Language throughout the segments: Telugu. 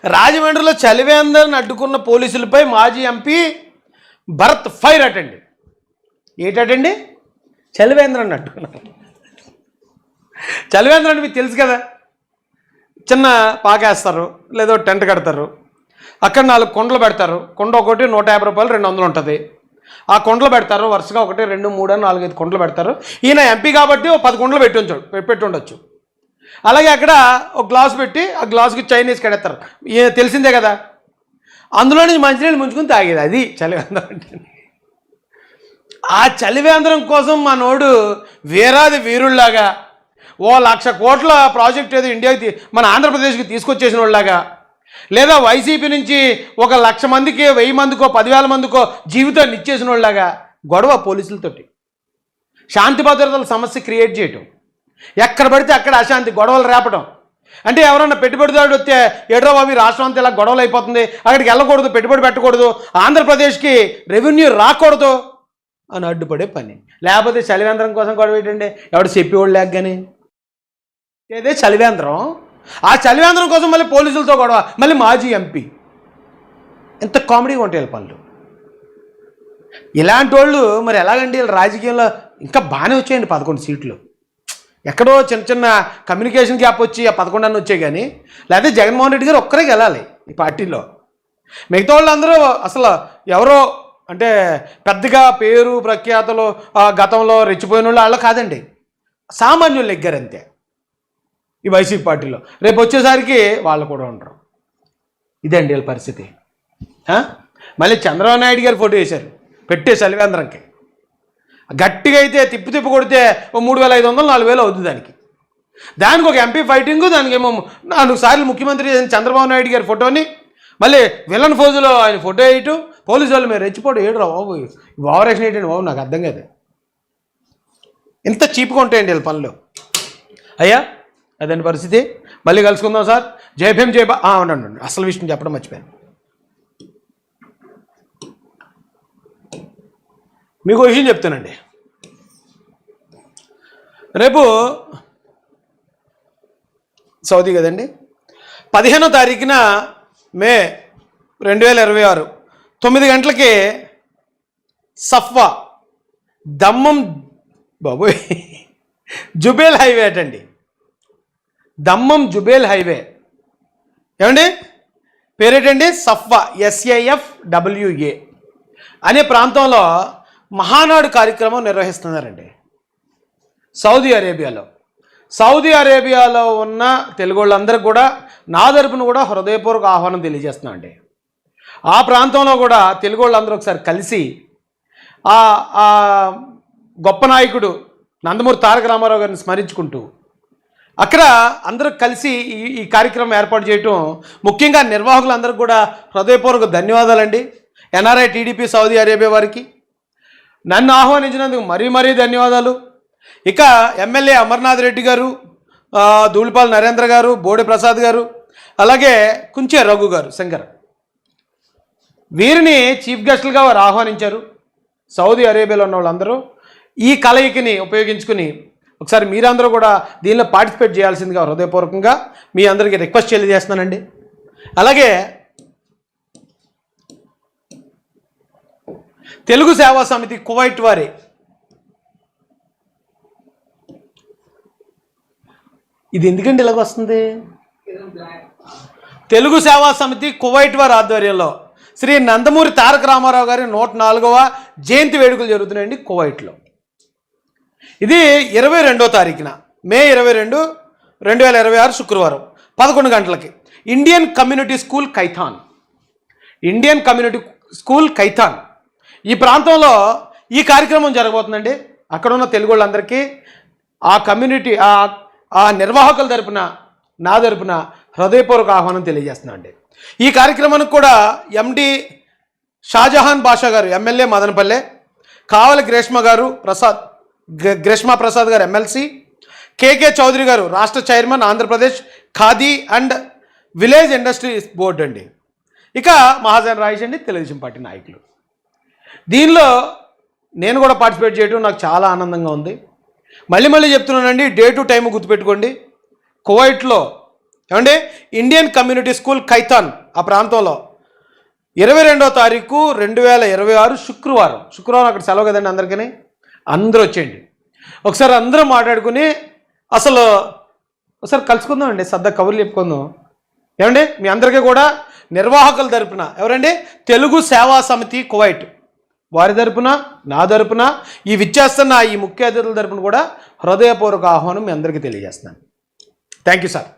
రాజమండ్రిలో చలివేంద్రని అడ్డుకున్న పోలీసులపై మాజీ ఎంపీ భరత్ ఫైర్ అటండి. ఏంటండి? చలివేంద్రాన్ని అడ్డుకున్నారు. చలివేంద్రం అంటే మీకు తెలుసు కదా, చిన్న పాకేస్తారు, లేదో టెంట్ కడతారు, అక్కడ 4 కుండలు పెడతారు. కుండ ఒకటి 150 రూపాయలు 200 ఉంటుంది. ఆ కుండలు పెడతారు వరుసగా 1 2 3 4 5 కుండలు పెడతారు. ఈయన ఎంపీ కాబట్టి 10 కుండలు పెట్టి ఉండొచ్చు. అలాగే అక్కడ ఒక గ్లాస్ పెట్టి ఆ గ్లాస్కి చైనీస్ కడేస్తారు, తెలిసిందే కదా. అందులో నుంచి మంచినీళ్ళు ముంచుకుని తాగేది, అది చలివేంద్రం అంటే. ఆ చలివేంద్రం కోసం మనోడు వీరాది వీరుల్లాగా 1,00,000 కోట్ల ప్రాజెక్ట్ ఏదో ఇండియాకి మన ఆంధ్రప్రదేశ్కి తీసుకొచ్చేసిన వాళ్ళలాగా, లేదా వైసీపీ నుంచి 1,00,000 మందికి 1000 మందికో 10,000 మందికో జీవితాన్ని ఇచ్చేసిన వాళ్ళలాగా గొడవ పోలీసులతోటి, శాంతి భద్రతల సమస్య క్రియేట్ చేయటం, ఎక్కడ పడితే అక్కడ అశాంతి గొడవలు రేపడం. అంటే ఎవరన్నా పెట్టుబడిదారుడు వస్తే ఏడ్రో బాబు రాష్ట్రం అంతా ఇలా గొడవలు అయిపోతుంది, అక్కడికి వెళ్ళకూడదు, పెట్టుబడి పెట్టకూడదు, ఆంధ్రప్రదేశ్కి రెవెన్యూ రాకూడదు అని అడ్డుపడే పని. లేకపోతే చలివేంద్రం కోసం గొడవ ఏంటండి, ఎవడు చెప్పేవాళ్ళు లేక కానీ. ఏదే చలివేంద్రం, ఆ చలివేంద్రం కోసం మళ్ళీ పోలీసులతో గొడవ, మళ్ళీ మాజీ ఎంపీ. ఎంత కామెడీగా ఉంటాయి పనులు. ఇలాంటి వాళ్ళు మరి ఎలాగండి వీళ్ళు రాజకీయంలో ఇంకా బాగానే వచ్చాయండి 11 సీట్లు. ఎక్కడో చిన్న చిన్న కమ్యూనికేషన్ గ్యాప్ వచ్చి ఆ 11 అన్నీ వచ్చాయి కానీ, లేకపోతే జగన్మోహన్ రెడ్డి గారు ఒక్కరే గెలాలి ఈ పార్టీలో. మిగతా వాళ్ళందరూ అసలు ఎవరో అంటే పెద్దగా పేరు ప్రఖ్యాతలు గతంలో రెచ్చిపోయిన వాళ్ళు కాదండి, సామాన్యులు ఎగ్గారంతే ఈ వైసీపీ పార్టీలో. రేపు వచ్చేసరికి వాళ్ళు కూడా ఉండరు. ఇదండి వీళ్ళ పరిస్థితి. మళ్ళీ చంద్రబాబు నాయుడు గారు ఫోటో వేశారు పెట్టే చలివేంద్రంకి. గట్టిగా అయితే తిప్పి కొడితే 3,500 4,000 అవుతుంది దానికి ఒక ఎంపీ ఫైటింగు, దానికి ఏమో 4 సార్లు ముఖ్యమంత్రి చంద్రబాబు నాయుడు గారి ఫోటోని మళ్ళీ విలన్ ఫోజులో ఆయన ఫోటో వేయటం, పోలీసు వాళ్ళు మీరు రెచ్చిపోవడం. ఏడు రా బాబు, ఓవరాక్షన్ ఏంటండి బాబు, నాకు అర్థం కాదు. ఇంత చీప్గా ఉంటాయండి వీళ్ళ పనులు. అయ్యా అదండి పరిస్థితి. మళ్ళీ కలుసుకుందాం సార్. జై భీమ్ జై అవునండి, అసలు విషయం చెప్పడం మర్చిపోయాను. మీకు విషయం చెప్తానండి. రేపు సౌదీ కదండి, 15వ తారీఖున మే 2026 9 గంటలకి సఫ్వా దమ్మం బాబోయ్ జుబేల్ హైవే అటండి. దమ్మం జుబేల్ హైవే ఏమండి పేరేటండి, సఫ్వా SAFWA అనే ప్రాంతంలో మహానాడు కార్యక్రమం నిర్వహిస్తున్నారండి సౌదీ అరేబియాలో. సౌదీ అరేబియాలో ఉన్న తెలుగు వాళ్ళందరికీ కూడా నా తరపున కూడా హృదయపూర్వక ఆహ్వానం తెలియజేస్తున్నా అండి. ఆ ప్రాంతంలో కూడా తెలుగు వాళ్ళందరూ ఒకసారి కలిసి ఆ గొప్ప నాయకుడు నందమూరి తారక రామారావు గారిని స్మరించుకుంటూ అక్కడ అందరూ కలిసి ఈ కార్యక్రమం ఏర్పాటు చేయటం, ముఖ్యంగా నిర్వాహకులందరికీ కూడా హృదయపూర్వక ధన్యవాదాలండి. NRI TDP సౌదీ అరేబియా వారికి నన్ను ఆహ్వానించినందుకు మరీ ధన్యవాదాలు. ఇక ఎమ్మెల్యే అమర్నాథ్ రెడ్డి గారు, ధూళిపాల్ నరేంద్ర గారు, బోడి ప్రసాద్ గారు, అలాగే కుంచే రఘు గారు శంకర్, వీరిని చీఫ్ గెస్టులుగా వారు ఆహ్వానించారు. సౌదీ అరేబియాలో ఉన్న వాళ్ళందరూ ఈ కలయికని ఉపయోగించుకుని ఒకసారి మీరందరూ కూడా దీనిలో పార్టిసిపేట్ చేయాల్సిందిగా హృదయపూర్వకంగా మీ అందరికీ రిక్వెస్ట్ తెలియజేస్తున్నానండి. అలాగే తెలుగు సేవా సమితి కువైట్ వారి ఇది ఎందుకంటే ఇలాగ వస్తుంది, తెలుగు సేవా సమితి కువైట్ వారి ఆధ్వర్యంలో శ్రీ నందమూరి తారక రామారావు గారి 104వ జయంతి వేడుకలు జరుగుతున్నాయండి కువైట్లో. ఇది 22వ తారీఖున మే 22, 2026 శుక్రవారం 11 గంటలకి ఇండియన్ కమ్యూనిటీ స్కూల్ కైథాన్ ఈ ప్రాంతంలో ఈ కార్యక్రమం జరగబోతుందండి. అక్కడ ఉన్న తెలుగు వాళ్ళందరికీ ఆ కమ్యూనిటీ ఆ నిర్వాహకుల తరపున నా తరపున హృదయపూర్వక ఆహ్వానం తెలియజేస్తున్నా అండి. ఈ కార్యక్రమానికి కూడా MD షాజహాన్ బాషా గారు ఎమ్మెల్యే మదనపల్లె, కావలి గ్రేష్మా ప్రసాద్ గారు MLC, KK చౌదరి గారు రాష్ట్ర chairman Andhra Pradesh khadi and village industries board అండి. ఇక మహాజన్ రాయిష్ అండి తెలుగుదేశం పార్టీ నాయకులు. దీనిలో నేను కూడా పార్టిసిపేట్ చేయడం నాకు చాలా ఆనందంగా ఉంది. మళ్ళీ చెప్తున్నానండి, డే టు టైం గుర్తుపెట్టుకోండి. కువైట్లో ఏమండి ఇండియన్ కమ్యూనిటీ స్కూల్ కైతాన్ ఆ ప్రాంతంలో 22వ తారీఖు 2026 శుక్రవారం అక్కడ సెలవు కదండి అందరికీ. అందరూ వచ్చేయండి, ఒకసారి అందరూ మాట్లాడుకుని అసలు ఒకసారి కలుసుకుందాం అండి, సరదా కబుర్లు చెప్పుకుందాం. ఏమండి మీ అందరికీ కూడా నిర్వాహకుల తరపున ఎవరండి, తెలుగు సేవా సమితి కువైట్ వారి తరపున, నా తరపున, ఈ విచ్చేస్తున్న ఈ ముఖ్య అతిథుల తరపున కూడా హృదయపూర్వక ఆహ్వానం మీ అందరికీ తెలియజేస్తున్నాను. Thank you sir.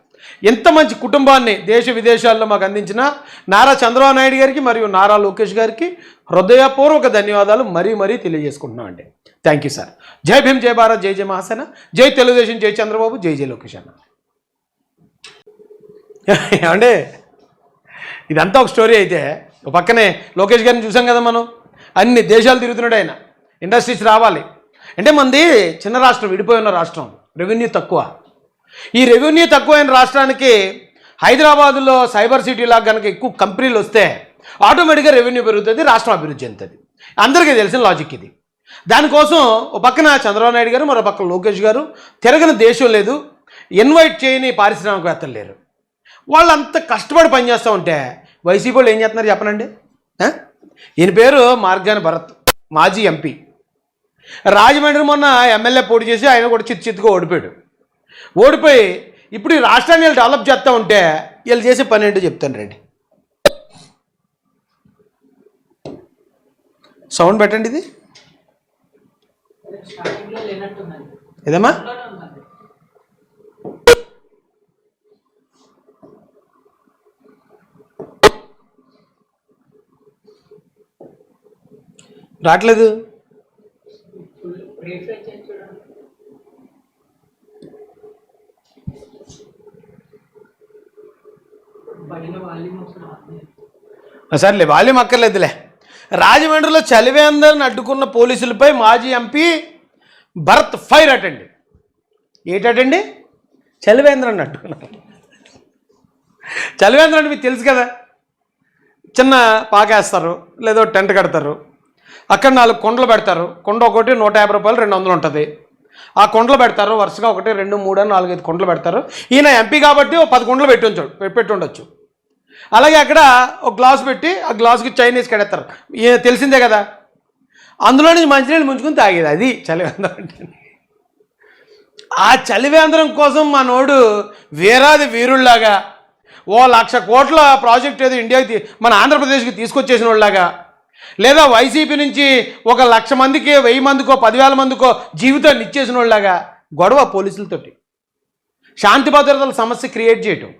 ఎంత మంచి కుటుంబాన్ని దేశ విదేశాల్లో మాకు అందించిన నారా చంద్రబాబు నాయుడు గారికి మరియు నారా లోకేష్ గారికి హృదయపూర్వక ధన్యవాదాలు మరీ తెలియజేసుకుంటున్నాం అండి. Thank you sir. జై భీమ్, జై భారత్, జై మహాసేన, జై తెలుగుదేశం, జై చంద్రబాబు, జై లోకేష్ అన్న. ఏమండి ఇదంతా ఒక స్టోరీ అయితే, ఒక పక్కనే లోకేష్ గారిని చూసాం కదా మనం, అన్ని దేశాలు తిరుగుతున్నాడు ఆయన. ఇండస్ట్రీస్ రావాలి అంటే మనది చిన్న రాష్ట్రం, విడిపోయి ఉన్న రాష్ట్రం, రెవెన్యూ తక్కువ. ఈ రెవెన్యూ తక్కువైన రాష్ట్రానికి హైదరాబాదులో సైబర్ సిటీలా కనుక ఎక్కువ కంపెనీలు వస్తే ఆటోమేటిక్గా రెవెన్యూ పెరుగుతుంది, రాష్ట్రం అభివృద్ధి చెందుతుంది. అందరికీ తెలిసిన లాజిక్ ఇది. దానికోసం ఒక పక్కన చంద్రబాబు నాయుడు గారు, మరో పక్కన లోకేష్ గారు, తిరగని దేశం లేదు, ఇన్వైట్ చేయని పారిశ్రామికవేత్తలు లేరు. వాళ్ళంత కష్టపడి పనిచేస్తూ ఉంటే వైసీపీ వాళ్ళు ఏం చేస్తున్నారు చెప్పనండి. ఈయన పేరు మార్గాని భరత్, మాజీ ఎంపీ. రాజమండ్రి మొన్న ఎమ్మెల్యే పోటీ చేసి ఆయన కూడా చిత్తుగా ఓడిపోయి ఇప్పుడు ఈ రాష్ట్రాన్ని వీళ్ళు డెవలప్ చేస్తూ ఉంటే వీళ్ళు చేసే పని ఏంటో చెప్తాను రండి. సౌండ్ పెట్టండి, ఇది ఏదమ్మా రావట్లేదు. సర్లే వాల్యూమ్ అక్కర్లేదులే. రాజమండ్రిలో చలివేందర్ని అడ్డుకున్న పోలీసులపై మాజీ ఎంపీ భరత్ ఫైర్ అటండి. ఏంటండి చలివేంద్రాన్ని అడ్డుకున్నారు. చలివేంద్ర అంటే మీకు తెలుసు కదా, చిన్న పాకేస్తారు, లేదో టెంట్ కడతారు, అక్కడ 4 కొండలు పెడతారు. కొండ ఒకటి 150 రూపాయలు 200 ఉంటుంది. ఆ కొండలు పెడతారు వరుసగా, 1 2 3 4 5 కొండలు పెడతారు. ఈయన ఎంపీ కాబట్టి 10 కొండలు పెట్టి ఉండొచ్చు. అలాగే అక్కడ ఒక గ్లాస్ పెట్టి ఆ గ్లాస్కి చైనీస్ కడతారు, తెలిసిందే కదా. అందులో నుంచి మంచినీళ్ళు ముంచుకుని తాగేది, అది చలివేంద్రం అంటే. ఆ చలివేంద్రం కోసం మనోడు వీరాది వీరుల్లాగా 1,00,000 కోట్ల ప్రాజెక్ట్ ఏదో ఇండియాకి మన ఆంధ్రప్రదేశ్కి తీసుకొచ్చేసిన వాళ్ళలాగా, లేదా వైసీపీ నుంచి 1,00,000 మందికి 1000 మందికో 10,000 మందికో జీవితాన్ని ఇచ్చేసిన వాళ్ళలాగా గొడవ పోలీసులతోటి, శాంతి భద్రతల సమస్య క్రియేట్ చేయటం,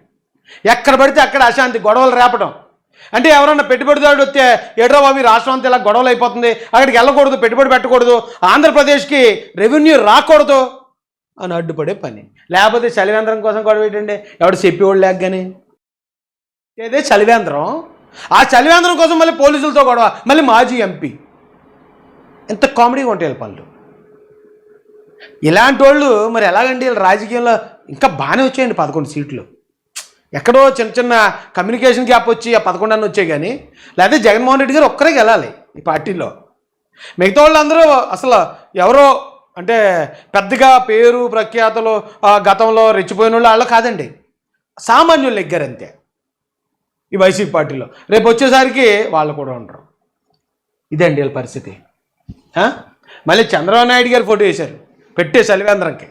ఎక్కడ పడితే అక్కడ అశాంతి గొడవలు రేపటం. అంటే ఎవరన్నా పెట్టుబడిదారుడు వస్తే ఏడ్రా బాబు రాష్ట్రం అంతా ఇలా గొడవలు అయిపోతుంది, అక్కడికి వెళ్ళకూడదు, పెట్టుబడి పెట్టకూడదు, ఆంధ్రప్రదేశ్కి రెవెన్యూ రాకూడదు అని అడ్డుపడే పని. లేకపోతే చలివేంద్రం కోసం గొడవ ఏంటండి, ఎవడు చెప్పేవాళ్ళు లేక కానీ. ఏదే చలివేంద్రం, ఆ చలివేంద్రం కోసం మళ్ళీ పోలీసులతో గొడవ, మళ్ళీ మాజీ ఎంపీ. ఎంత కామెడీగా ఉంటాయి పనులు. ఇలాంటి వాళ్ళు మరి ఎలాగండి రాజకీయంలో ఇంకా బాగానే వచ్చాయండి 11 సీట్లు. ఎక్కడో చిన్న కమ్యూనికేషన్ గ్యాప్ వచ్చి ఆ 11 అన్నీ వచ్చాయి కానీ, లేకపోతే జగన్మోహన్ రెడ్డి గారు ఒక్కరే గెలాలి ఈ పార్టీలో. మిగతా వాళ్ళందరూ అసలు ఎవరో అంటే పెద్దగా పేరు ప్రఖ్యాతలు గతంలో రెచ్చిపోయిన వాళ్ళు వాళ్ళు కాదండి, సామాన్యులు నెగ్గారంతే ఈ వైసీపీ పార్టీలో. రేపు వచ్చేసరికి వాళ్ళు కూడా ఉండరు. ఇదండి వీళ్ళ పరిస్థితి. మళ్ళీ చంద్రబాబు నాయుడు గారు ఫోటో వేశారు పెట్టే చలివేంద్రంకి.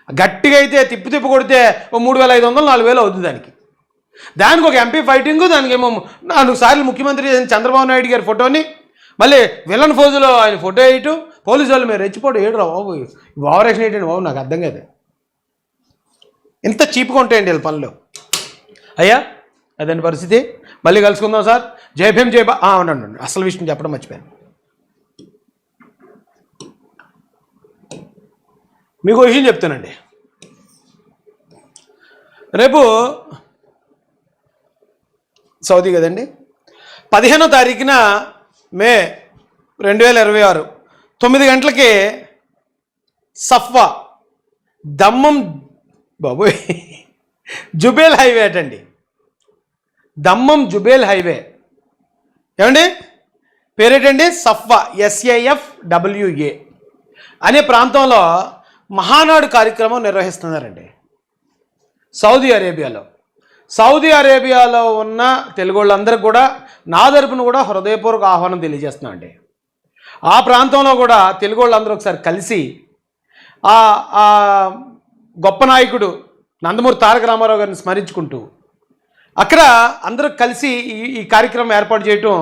గట్టిగా అయితే తిప్పి కొడితే 3,500 4,000 అవుతుంది దానికి ఒక ఎంపీ ఫైటింగు, దానికి ఏమో 4 సార్లు ముఖ్యమంత్రి చంద్రబాబు నాయుడు గారి ఫోటోని మళ్ళీ విలన్ ఫోజులో ఆయన ఫోటో వేయటం, పోలీసు వాళ్ళు మీరు రెచ్చిపోవడం ఏడురా బాబు, ఓవరాక్షన్ ఏంటండి బాబు, నాకు అర్థం కాదు. ఇంత చీప్గా ఉంటాయండి వీళ్ళ పనులు. అయ్యా అదండి పరిస్థితి. మళ్ళీ కలుసుకుందాం సార్. జై భీమ్, జై అవునండి, అసలు విషయం చెప్పడం మర్చిపోయాను. మీకు విషయం చెప్తానండి. రేపు సౌదీ కదండి, 15వ తారీఖున మే 2026 9 గంటలకి సఫ్వా దమ్మం బాబోయ్ జుబేల్ హైవే అటండి, దమ్మం జుబేల్ హైవే. ఏమండి పేరేటండి, సఫ్వా SAFWA అనే ప్రాంతంలో మహానాడు కార్యక్రమం నిర్వహిస్తున్నారండి. సౌదీ అరేబియాలో ఉన్న తెలుగు వాళ్ళందరికీ కూడా నా తరపున కూడా హృదయపూర్వక ఆహ్వానం తెలియజేస్తున్నా అండి. ఆ ప్రాంతంలో కూడా తెలుగు వాళ్ళందరూ ఒకసారి కలిసి ఆ గొప్ప నాయకుడు నందమూరి తారక రామారావు గారిని స్మరించుకుంటూ అక్కడ అందరూ కలిసి ఈ కార్యక్రమం ఏర్పాటు చేయటం,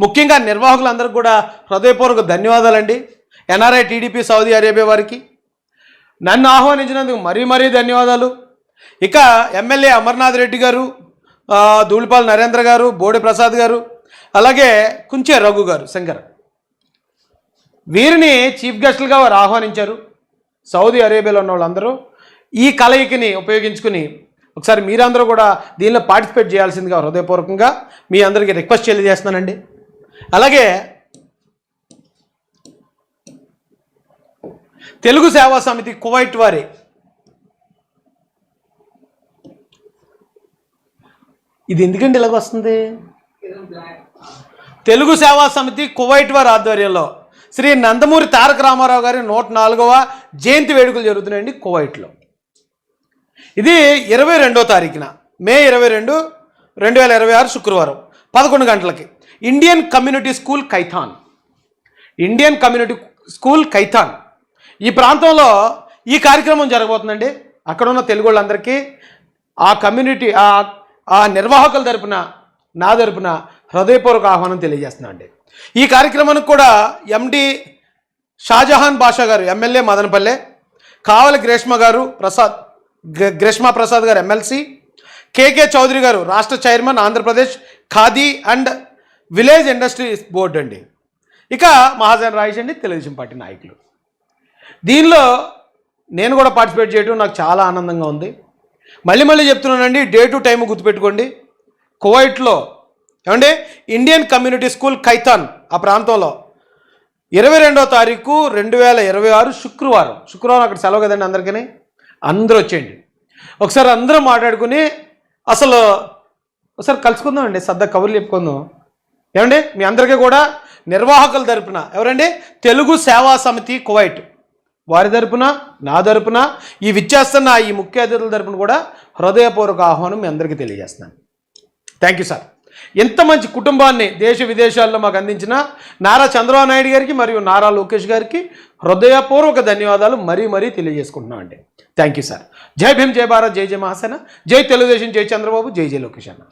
ముఖ్యంగా నిర్వాహకులందరికీ కూడా హృదయపూర్వక ధన్యవాదాలండి. ఎన్ఆర్ఐ టీడీపీ సౌదీ అరేబియా వారికి నన్ను ఆహ్వానించినందుకు మరీ ధన్యవాదాలు. ఇక ఎమ్మెల్యే అమర్నాథ్ రెడ్డి గారు, ధూళిపాల నరేంద్ర గారు, బోడి ప్రసాద్ గారు, అలాగే కుంచే రఘు గారు, శంకర్, వీరిని చీఫ్ గెస్టులుగా వారు ఆహ్వానించారు. సౌదీ అరేబియాలో ఉన్న వాళ్ళందరూ ఈ కలయికని ఉపయోగించుకుని ఒకసారి మీరందరూ కూడా దీనిలో పార్టిసిపేట్ చేయాల్సిందిగా హృదయపూర్వకంగా మీ అందరికీ రిక్వెస్ట్ తెలియజేస్తున్నానండి. అలాగే తెలుగు సేవా సమితి కువైట్ వారి ఇది ఎందుకంటే ఇలాగ వస్తుంది, తెలుగు సేవా సమితి కువైట్ వారి ఆధ్వర్యంలో శ్రీ నందమూరి తారక రామారావు గారి 104వ జయంతి వేడుకలు జరుగుతున్నాయండి కువైట్లో. ఇది 22వ తారీఖున మే 22, 2026 శుక్రవారం 11 గంటలకి ఇండియన్ కమ్యూనిటీ స్కూల్ కైథాన్ ఈ ప్రాంతంలో ఈ కార్యక్రమం జరగబోతుందండి. అక్కడ ఉన్న తెలుగు వాళ్ళందరికీ ఆ కమ్యూనిటీ ఆ నిర్వాహకుల తరపున నా తరపున హృదయపూర్వక ఆహ్వానం తెలియజేస్తున్నా అండి. ఈ కార్యక్రమానికి కూడా ఎండి షాజహాన్ బాషా గారు ఎమ్మెల్యే మదనపల్లె, కావలి గ్రేష్మా ప్రసాద్ గారు ఎమ్మెల్సీ, కేకే చౌదరి గారు రాష్ట్ర chairman Andhra Pradesh khadi and village industries board అండి. ఇక మహాజన్ రాయేష్ అండి తెలుగుదేశం పార్టీ నాయకులు. దీనిలో నేను కూడా పార్టిసిపేట్ చేయడం నాకు చాలా ఆనందంగా ఉంది. మళ్ళీ చెప్తున్నానండి, డేటు టైము గుర్తుపెట్టుకోండి. కువైట్లో ఏమండి ఇండియన్ కమ్యూనిటీ స్కూల్ కైథాన్ ఆ ప్రాంతంలో 22వ తారీఖు 2026 శుక్రవారం అక్కడ సెలవు కదండి అందరికీ. అందరూ వచ్చేయండి, ఒకసారి అందరం మాట్లాడుకుని అసలు ఒకసారి కలుసుకుందామండి, సరదా కబుర్లు చెప్పుకుందాం. ఏమండి మీ అందరికీ కూడా నిర్వాహకుల తరపున ఎవరండి తెలుగు సేవా సమితి కువైట్ వారి తరపున నా తరపున ఈ విచ్చేస్తున్న ఈ ముఖ్య అతిథుల తరపున కూడా హృదయపూర్వక ఆహ్వానం మీ అందరికీ తెలియజేస్తున్నాను. Thank you sir. ఎంత మంచి కుటుంబాన్ని దేశ విదేశాల్లో మాకు అందించిన నారా చంద్రబాబు నాయుడు గారికి మరియు నారా లోకేష్ గారికి హృదయపూర్వక ధన్యవాదాలు మరీ తెలియజేసుకుంటున్నాం అండి. Thank you sir. జై భీమ్, జై భారత్, జై మహాసేన, జై తెలుగుదేశం, జై చంద్రబాబు, జై లోకేష్ అన్న.